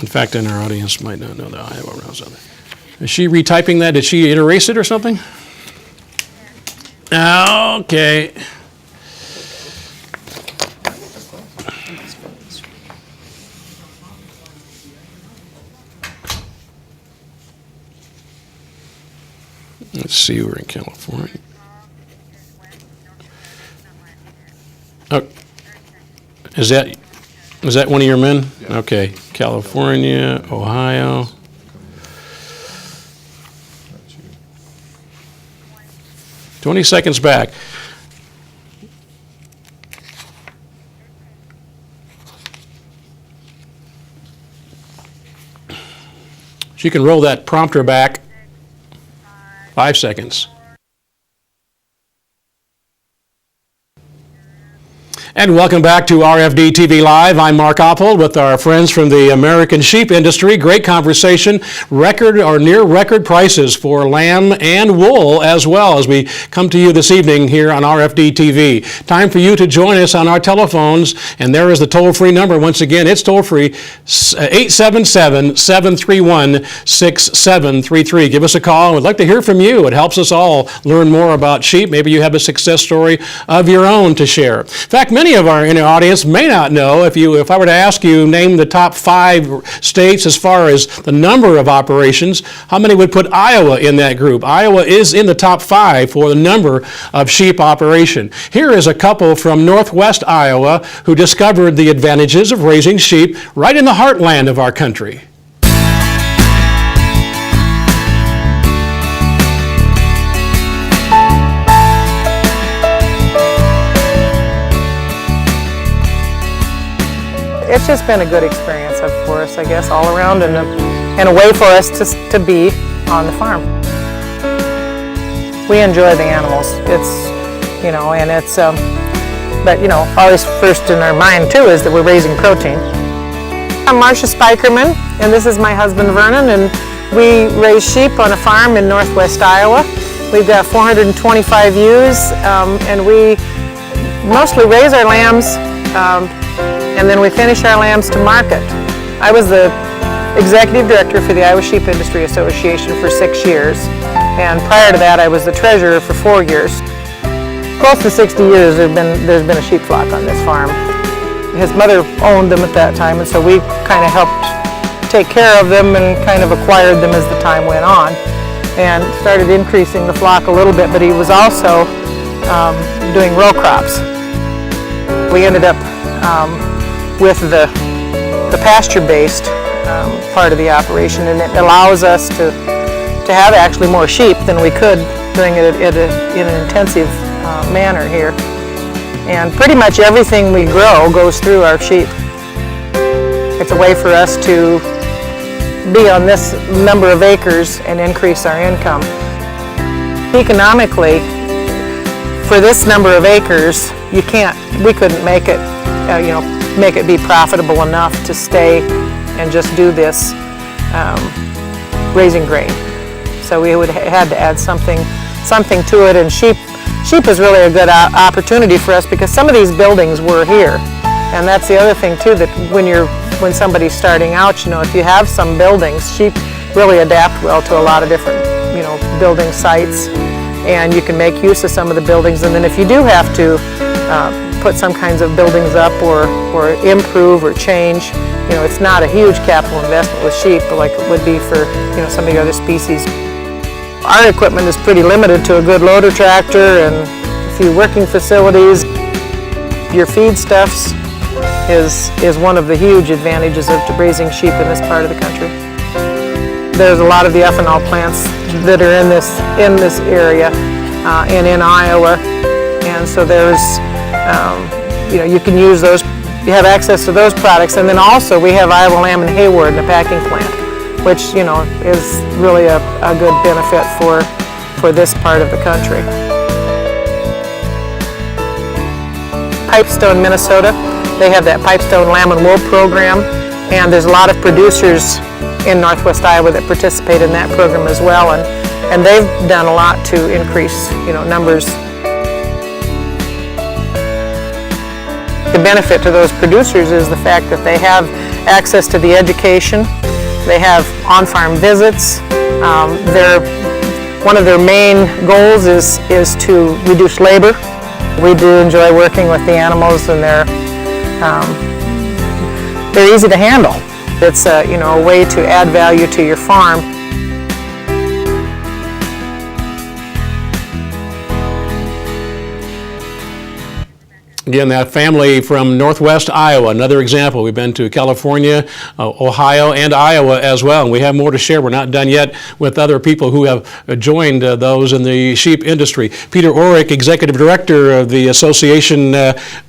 In fact, in our audience might not know the Iowa routes on there. Is she retyping that? Did she erase it or something? Okay. Let's see, we're in California. Oh, is that one of your men? Yeah. Okay, California, Ohio. 20 seconds back. So you can roll that prompter back 5 seconds. And welcome back to RFD TV Live. I'm Mark Oppold with our friends from the American sheep industry. Great conversation. Record or near record prices for lamb and wool as well as we come to you this evening here on RFD TV. Time for you to join us on our telephones, and there is the toll-free number. Once again, it's toll-free, 877-731-6733. Give us a call. We'd like to hear from you. It helps us all learn more about sheep. Maybe you have a success story of your own to share. In fact, many of our audience may not know, if I were to ask you, name the top 5 states as far as the number of operations, how many would put Iowa in that group? Iowa is in the top 5 for the number of sheep operation. Here is a couple from northwest Iowa who discovered the advantages of raising sheep right in the heartland of our country. It's just been a good experience for us, I guess, all around, and a way for us to be on the farm. We enjoy the animals. It's, and it's, but always first in our mind too is that we're raising protein. I'm Marcia Spikerman, and this is my husband Vernon, and we raise sheep on a farm in northwest Iowa. We've got 425 ewes, and we mostly raise our lambs and then we finish our lambs to market. I was the executive director for the Iowa Sheep Industry Association for 6 years, and prior to that I was the treasurer for 4 years. Close to 60 years there's been a sheep flock on this farm. His mother owned them at that time, and so we kind of helped take care of them and kind of acquired them as the time went on, and started increasing the flock a little bit, but he was also doing row crops. We ended up with the pasture-based part of the operation, and it allows us to have actually more sheep than we could doing it in an intensive manner here. And pretty much everything we grow goes through our sheep. It's a way for us to be on this number of acres and increase our income. Economically, for this number of acres, we couldn't make it, make it be profitable enough to stay and just do this raising grain. So we would had to add something to it, and sheep is really a good opportunity for us because some of these buildings were here, and that's the other thing too, that when somebody's starting out, if you have some buildings, sheep really adapt well to a lot of different building sites, and you can make use of some of the buildings. And then if you do have to put some kinds of buildings up or improve or change, it's not a huge capital investment with sheep like it would be for some of the other species. Our equipment is pretty limited to a good loader tractor and a few working facilities. Your feedstuffs is one of the huge advantages of raising sheep in this part of the country. There's a lot of the ethanol plants that are in this area and in Iowa, and so there's you can use those. You have access to those products, and then also we have Iowa Lamb and Hayward in a packing plant, which is really a good benefit for this part of the country. Pipestone, Minnesota, they have that Pipestone Lamb and Wool program, and there's a lot of producers in northwest Iowa that participate in that program as well, and they've done a lot to increase numbers. The benefit to those producers is the fact that they have access to the education. They have on-farm visits. One of their main goals is to reduce labor. We do enjoy working with the animals, and they're easy to handle. It's a way to add value to your farm. Again, that family from Northwest Iowa, another example. We've been to California, Ohio, and Iowa as well, and we have more to share. We're not done yet with other people who have joined those in the sheep industry. Peter Orrick, Executive Director of the association.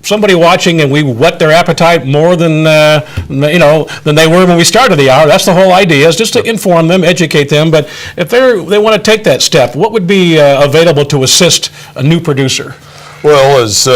Somebody watching, and we whet their appetite more than than they were when we started the hour. That's the whole idea, is just to inform them, educate them. But if they want to take that step, what would be available to assist a new producer? Well, as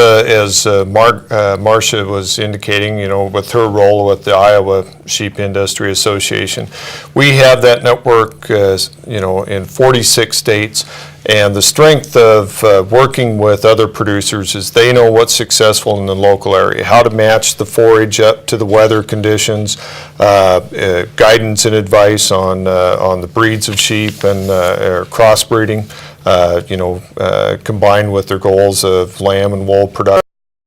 Marcia was indicating, with her role with the Iowa Sheep Industry Association, we have that network, in 46 states. And the strength of working with other producers is they know what's successful in the local area, how to match the forage up to the weather conditions, guidance and advice on the breeds of sheep and crossbreeding. Combined with their goals of lamb and wool production.